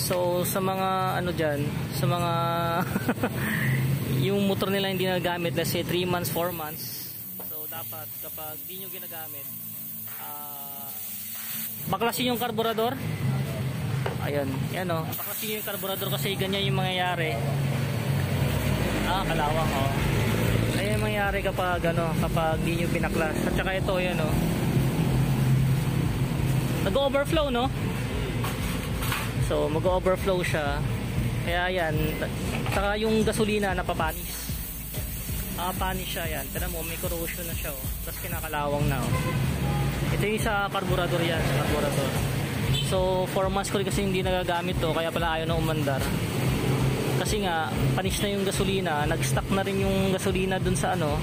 So sa mga ano dyan, sa mga yung motor nila hindi nagagamit, let's say 3 months, 4 months, so dapat kapag di nyo ginagamit, baklasin yung karburador. Ayun, yan o, baklasin yung karburador kasi ganyan yung mangyayari. Kalawang o. Ayan yung mangyayari kapag ano, kapag di nyo pinaklas. At saka ito, yan o, nag-overflow, no? So mag-overflow siya. Kaya yan, saka yung gasolina napapanis. Panis siya yan. Tignan mo, may corrosion na siya, oh. Tapos kinakalawang na, oh. Ito yung sa karburador yan, sa karburador. So 4 months ko rin kasi hindi nagagamit to, kaya pala ayaw na umandar. Kasi nga panis na yung gasolina, nag-stock na rin yung gasolina dun sa ano,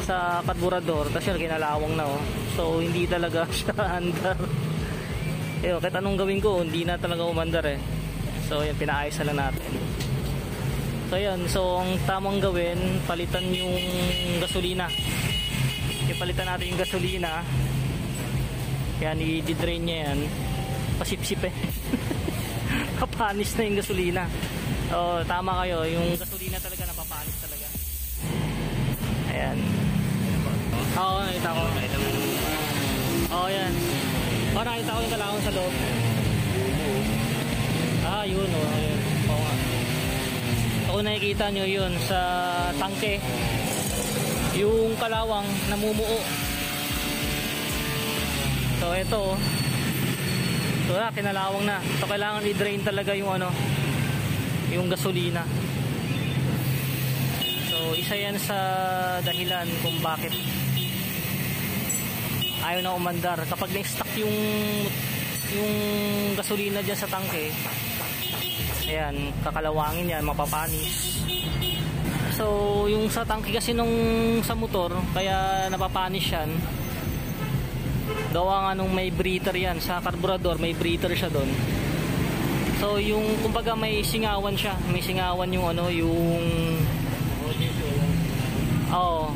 sa karburador. Tapos yun, kinalawang na, oh. So hindi talaga siya andar. Kahit anong gawin ko, hindi na talaga umandar eh. So yan, pinaayos na lang natin. So yan, so ang tamang gawin, palitan yung gasolina. Ipalitan natin yung gasolina. Yan, i-drain niya yan. Pasip-sip eh. Kapanis na yung gasolina. So tama kayo, yung gasolina talaga napapanis talaga. Ayan. Oo, nakita ko. Oo, yan. Nakita ko yung kalawang sa loob. Yun o. Oo nga. So kung nakikita nyo yun sa tangke, yung kalawang namumuo. So ito, so kinalawang na. So kailangan i-drain talaga yung ano, yung gasolina. So isa yan sa dahilan kung bakit ayaw na umandar. Kapag na-stuck yung gasolina dyan sa tangke, ayan, kakalawangin yan, mapapanis. So yung sa tangke kasi nung sa motor, kaya napapanis yan, gawa nga nung may breather yan. Sa karburador may breather siya doon. So yung kumbaga may singawan siya, may singawan yung ano, yung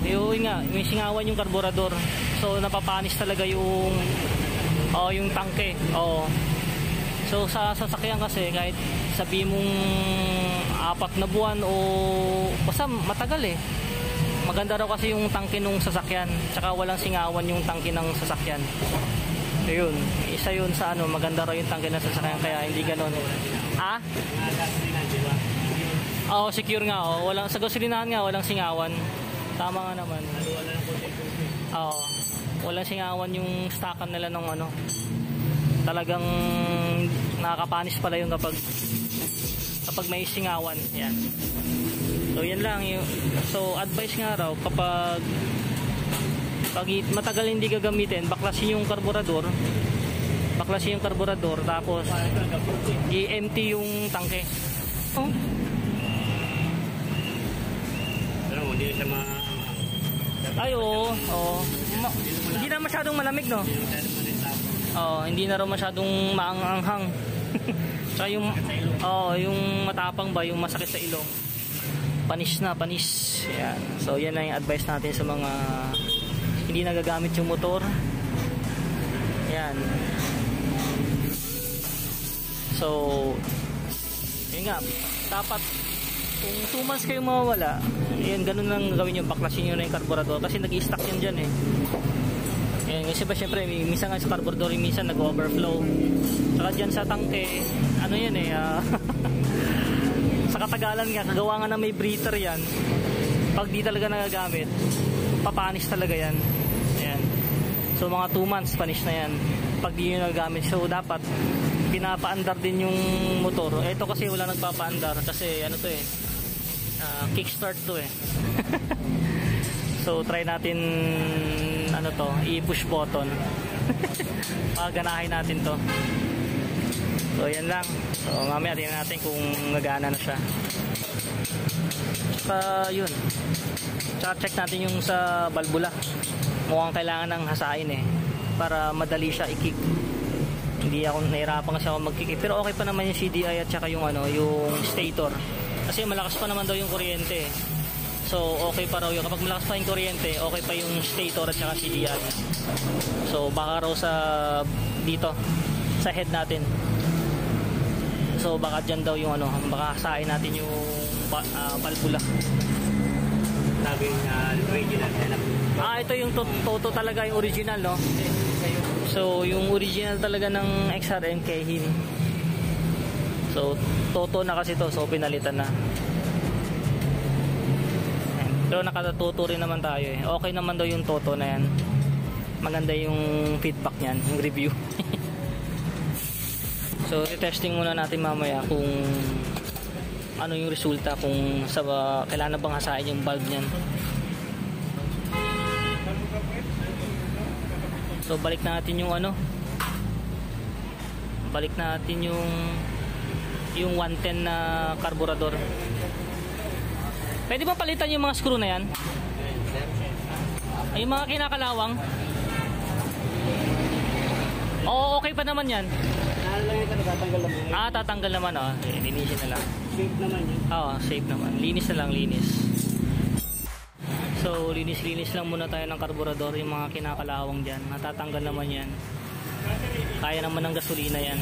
yun nga, may singawan yung karburador. So napapanis talaga yung tangke. So sa sasakyan kasi, kahit sabi mong 4 na buwan o basta matagal eh, maganda raw kasi yung tangke nung sasakyan, tsaka walang singawan yung tangke ng sasakyan. Ayun, isa yun sa ano, maganda raw yung tangke ng sasakyan, kaya hindi ganon. Secure nga, walang, sa gasolinahan nga walang singawan. Tama nga naman. Walang singawan yung stockan nila ng ano. Talagang nakakapanis pala yung kapag may singawan. Yan. So yan lang yung, so advice nga raw kapag matagal hindi gagamitin, baklasin yung karburador. Baklasin yung karburador, tapos i-empty yung tangke. Hindi siya hindi na masyadong malamig, no? Hindi na raw masyadong maanghang. Saka yung matapang ba, yung masakit sa ilong, panis na, panis. Yan. So yan na yung advice natin sa mga hindi nagagamit yung motor. Yan. So yun nga, dapat kung 2 months kayo mawawala, yan, ganun lang gawin yung baklasin nyo na yung karburador kasi nag-i-stuck yan dyan eh. Yan, kasi ba syempre minsan nga sa karburador, minsan nag-overflow. Saka dyan sa tangke, ano yan eh, sa katagalan nga, kagawa nga na may breather yan, pag di talaga nagagamit, papanis talaga yan. Yan. So mga 2 months panis na yan pag di nyo nagagamit. So dapat pinapaandar din yung motor. Ito kasi wala nagpapaandar kasi ano to eh, kickstart to eh. So try natin ano to, i-push button. Paganahin natin to. So yan lang. So mamaya tingnan natin kung nagana na siya. Yun, check natin yung sa balbula. Mukhang kailangan ng hasain eh, para madali siya i-kick. Hindi ako nahirapan kasi ako mag-kick, pero okay pa naman yung CDI at saka yung ano, yung stator. Kasi malakas pa naman daw yung kuryente. So okay pa raw yun. Kapag malakas pa yung kuryente, okay pa yung stator at saka CDI. So baka raw sa dito, sa head natin. So So baka dyan daw yung ano, baka hasain natin yung valvula. Sabi original na. Ito yung Toto talaga, yung original, no? So yung original talaga ng XRM Kehin. So Toto na kasi to, so pinalitan na. Pero nakatuto rin naman tayo eh. Okay naman daw yung Toto na yan. Maganda yung feedback niyan, yung review. So testing muna natin mamaya kung ano yung resulta, kung kailangan na bang hasain yung valve niyan. So balik natin yung ano, balik natin yung 110 na carburetor. Pwede ba palitan yung mga screw na yan? Ay, yung mga kinakalawang? Oo, okay pa naman yan. Tatanggal naman. Tatanggal naman, linisin na lang. Safe naman yun. Oo, safe naman. Linis na lang, linis. So, linis-linis lang muna tayo ng carburetor, yung mga kinakalawang dyan. Natatanggal naman yan. Kaya naman ng gasolina yan.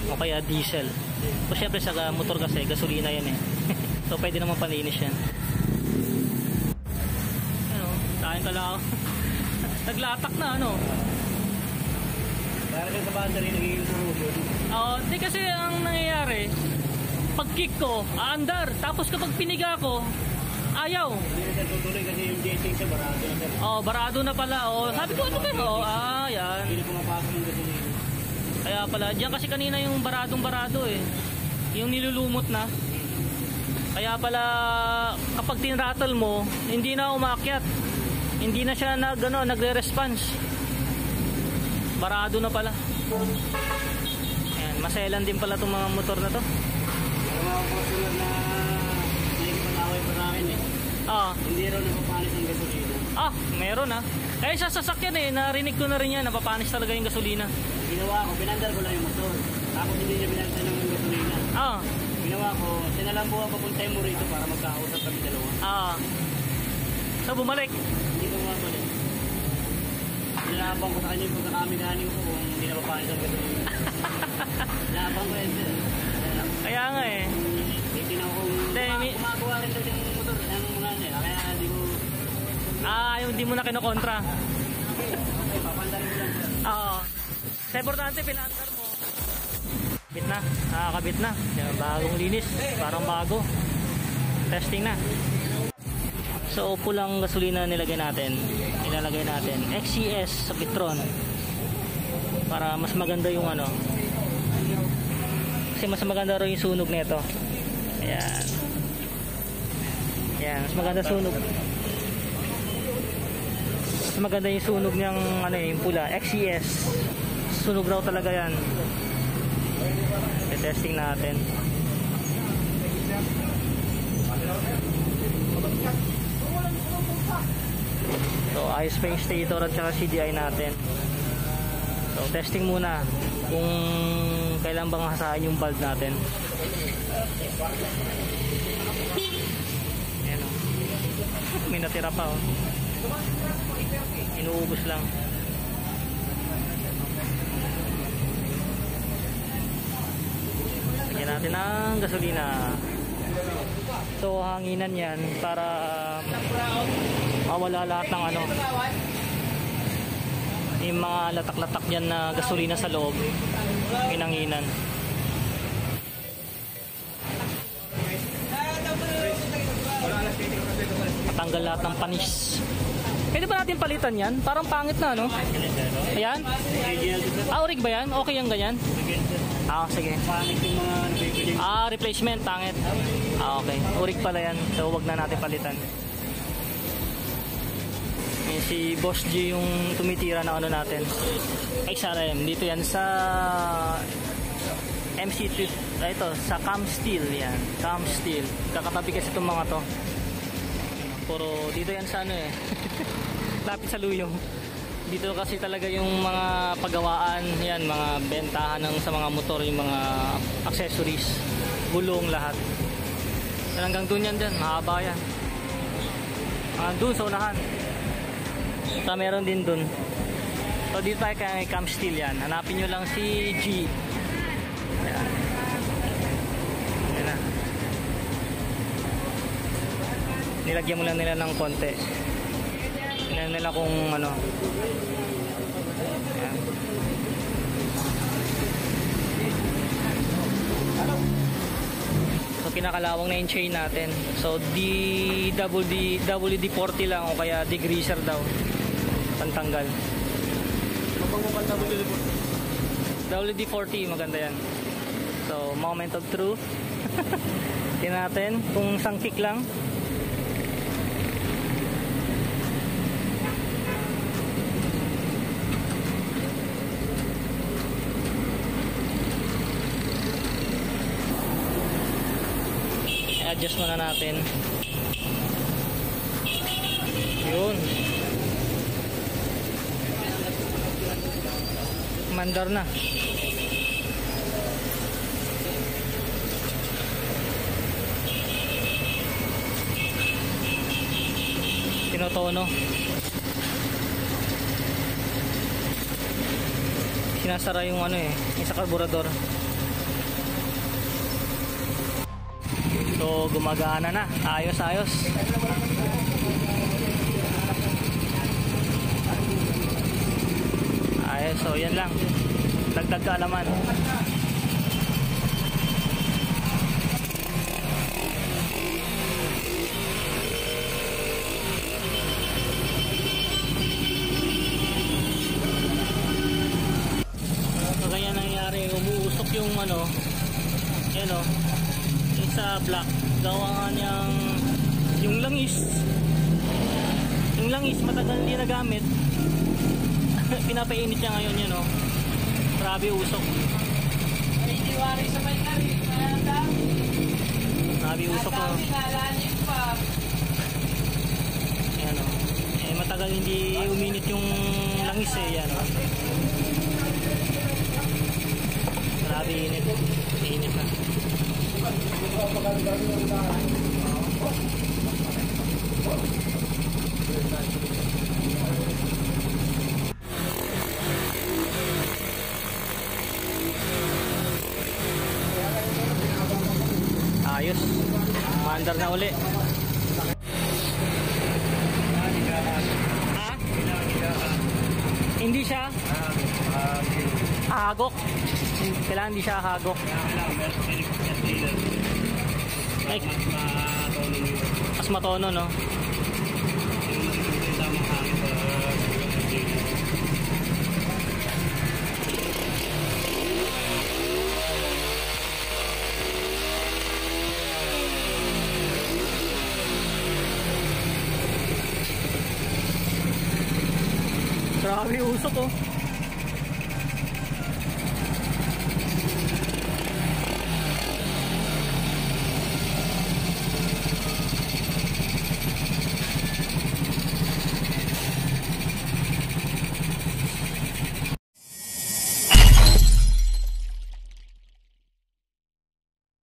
O kaya diesel. O syempre sa motor kasi, gasolina yan eh. So pwede naman palinis yan. Ano, tayo kalao. Naglatak na ano. Para sa battery nagiging corrosion. Di kasi ang nangyayari, pag kick ko, aandar. Tapos kapag piniga ko, ayaw. Hindi na tutuloy kasi yung jetting sa barado na. Barado na pala. Sabi ko ano kayo? Yan. Hindi pumapasok yung gasolina. Kaya pala, diyan kasi kanina yung barado eh. Yung nilulumot na. Kaya pala kapag tinrattle mo, hindi na umakyat. Hindi na siya nagre-response. Barado na pala. Ayan, maselan din pala itong mga motor na to. Yung mga customer na nakikipanaway pa sa akin eh. Hindi raw napapanis ang gasolina. Meron Eh sa sasakyan narinig ko na rin yan, napapanis talaga yung gasolina. Ginawa ko, pinandar ko lang yung motor. Tapos hindi niya pinalitan ng gasolina. Ginawa ko, sinalambuhan papuntay mo rito para magkausap kami dalawa. So bumalik? Hindi ko mabalik. Sinabang ko sa kanya yung pagkakamigani ko kung hindi na mapapanis ang gasolina. Sinabang ko yun sir. Kaya nga eh. Tinaw kong kumagawa rin daw yung motor ng mga kaya hindi ko... yung hindi mo na kinokontra. Papandarin ko lang. Sa importante, pinandar mo. Kabit na. Nakakabit na. Bagong linis. Parang bago. Testing na. So, pulang gasolina nilagay natin. Ilalagay natin. XCS sa Petron. Para mas maganda yung ano. Kasi mas maganda rin yung sunog nito. Ayan. Ayan. Mas maganda sunog. Mas maganda yung sunog niyang yung pula. XCS. Sunog raw talaga yan. Testing natin. So ayos pa yung stator at saka CDI natin. So testing muna kung kailan bang hasain yung valve natin. Ayan may natira pa inuubos lang. Lagyan natin ng gasolina. So hanginan yan para mawala lahat ng yung mga latak-latak yan na gasolina sa loob. Pinanginan. Matanggal lahat ng panis. Pwede ba natin palitan yan? Parang pangit na Ayan? Orig ba yan? Okay yung ganyan? Sige. Replacement, pangit. Okay. Orig pala yan. So wag na natin palitan. Si Boss G yung tumitira na natin. XRM. Dito yan sa MC2. Ito, sa Cam Steel yan. Cam Steel. Kakatabi kasi itong mga to. Puro dito yan sa lapit sa Luyong. Dito kasi talaga yung mga paggawaan yan, mga bentahan sa mga motor, yung mga accessories, gulong, lahat. Hanggang dun yan din, mahaba yan. Dun sa unahan. So meron din dun. So dito tayo kay Cam Steel yan. Hanapin nyo lang si G. Ayan. Nilagyan mo lang nila ng konti. Tingnan nila kung ano. Ayan. So pinakalawang na yung chain natin. So WD-40 lang o kaya degreaser daw. Pantanggal. WD-40 maganda yan. So moment of truth. Tingnan natin kung isang kick lang. I-adjust muna natin. Yun. Mandar na. Tinotono. Sinasara yung ano eh, yung sa karburador. So gumagana na. Ayos. So yan lang. Dagdag kaalaman. Kaya nangyari, umuusok yung ano, yan o, yung sa black, gawa niyang yung langis matagal hindi nagamit. Pinapainit niya ngayon yan o, grabe usok. Grabe usok o. Yan o, matagal hindi uminit yung langis eh, yan o. Grabe init na. Ayos, maandar na uli. Ha? Hindi siya hagok. Kailangan hindi siya hagok. Ay, mas matono, no? Grabe usok, oh.